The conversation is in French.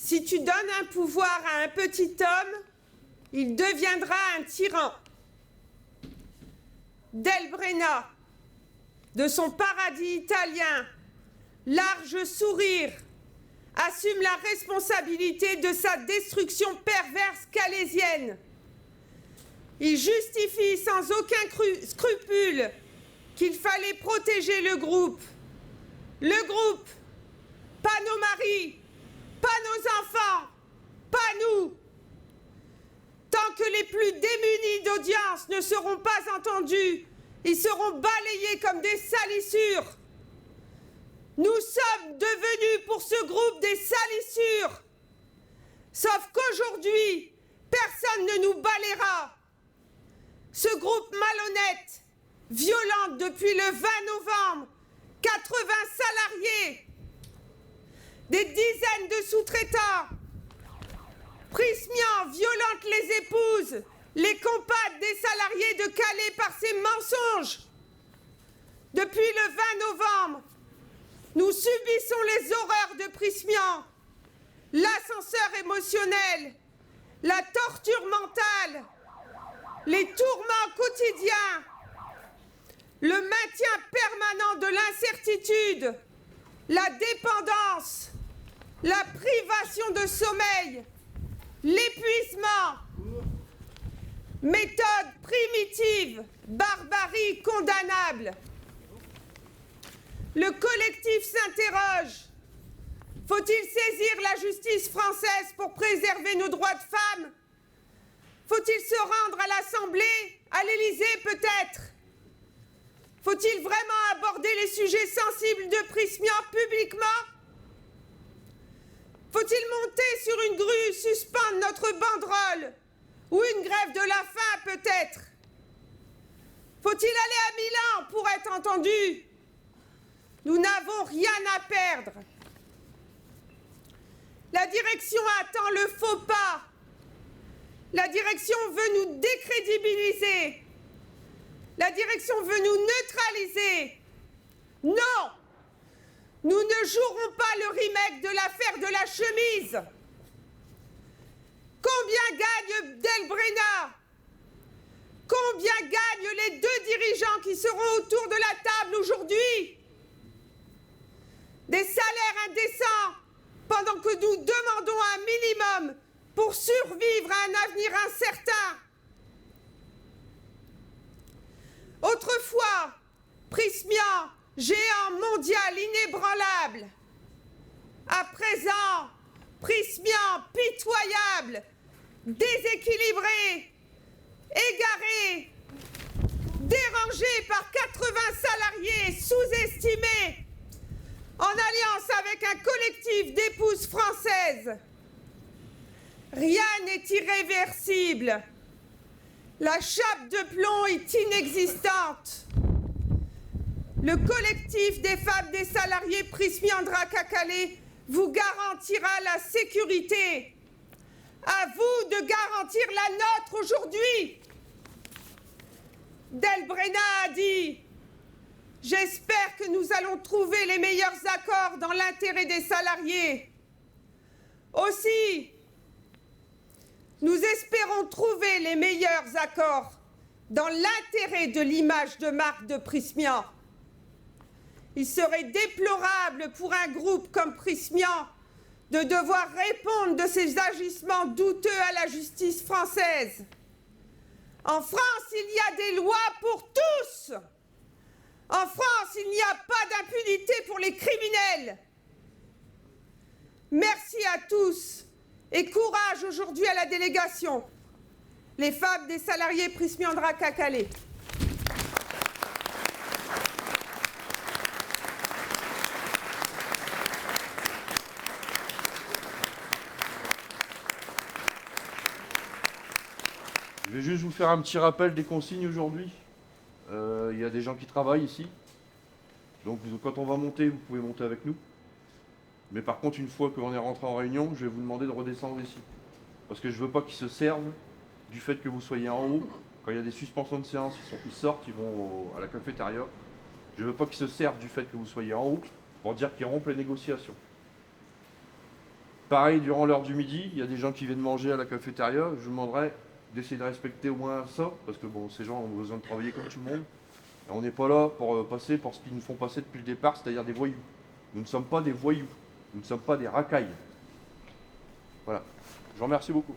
Si tu donnes un pouvoir à un petit homme, il deviendra un tyran. Delbrena, de son paradis italien, large sourire, assume la responsabilité de sa destruction perverse calésienne. Il justifie sans aucun scrupule qu'il fallait protéger le groupe. Le groupe, pas nos maris, pas nos enfants, pas nous. Tant que les plus démunis d'audience ne seront pas entendus, ils seront balayés comme des salissures. Nous sommes devenus pour ce groupe des salissures. Sauf qu'aujourd'hui, personne ne nous balayera. Ce groupe malhonnête, violent depuis le 20 novembre, 80 salariés, des dizaines de sous-traitants, Prysmian violente les épouses, les compadres des salariés de Calais par ses mensonges. Depuis le 20 novembre, nous subissons les horreurs de Prysmian, l'ascenseur émotionnel, la torture mentale, les tourments quotidiens, le maintien permanent de l'incertitude, la dépendance, la privation de sommeil, l'épuisement, méthode primitive, barbarie condamnable. Le collectif s'interroge. Faut-il saisir la justice française pour préserver nos droits de femmes? Faut-il se rendre à l'Assemblée, à l'Élysée peut-être? Faut-il vraiment aborder les sujets sensibles de Prysmian publiquement? Faut-il monter sur une grue, suspendre notre banderole? Ou une grève de la faim peut-être? Faut-il aller à Milan pour être entendu? Nous n'avons rien à perdre. La direction attend le faux pas. La direction veut nous décrédibiliser. La direction veut nous neutraliser. Non! Nous ne jouerons pas le remake de l'affaire de la chemise. Combien gagne Delbrena? Combien gagnent les deux dirigeants qui seront autour de la table aujourd'hui? Des salaires indécents, pendant que nous demandons un minimum pour survivre à un avenir incertain. Autrefois, Prysmian, géant mondial inébranlable. À présent, Prysmian pitoyable, déséquilibré, égaré, dérangé par 80 salariés sous-estimés, en alliance avec un collectif d'épouses françaises. Rien n'est irréversible. La chape de plomb est inexistante. Le collectif des femmes des salariés Prysmian Drac à Calais vous garantira la sécurité. À vous de garantir la nôtre aujourd'hui. Delbrena a dit « J'espère que nous allons trouver les meilleurs accords dans l'intérêt des salariés. Aussi, nous espérons trouver les meilleurs accords dans l'intérêt de l'image de marque de Prysmian. Il serait déplorable pour un groupe comme Prysmian de devoir répondre de ses agissements douteux à la justice française. En France, il y a des lois pour tous. En France, il n'y a pas d'impunité pour les criminels. Merci à tous et courage aujourd'hui à la délégation. Les femmes des salariés Prysmian Drac à Calais. Je vais juste vous faire un petit rappel des consignes aujourd'hui. Il y a des gens qui travaillent ici. Donc quand on va monter, vous pouvez monter avec nous. Mais par contre, une fois qu'on est rentré en réunion, je vais vous demander de redescendre ici. Parce que je ne veux pas qu'ils se servent du fait que vous soyez en haut. Quand il y a des suspensions de séance, ils sortent, ils vont à la cafétéria. Je ne veux pas qu'ils se servent du fait que vous soyez en haut pour dire qu'ils rompent les négociations. Pareil, durant l'heure du midi, il y a des gens qui viennent manger à la cafétéria. Je vous demanderai d'essayer de respecter au moins ça, parce que bon, ces gens ont besoin de travailler comme tout le monde. Et on n'est pas là pour passer pour ce qu'ils nous font passer depuis le départ, c'est-à-dire des voyous. Nous ne sommes pas des voyous, nous ne sommes pas des racailles. Voilà. Je vous remercie beaucoup.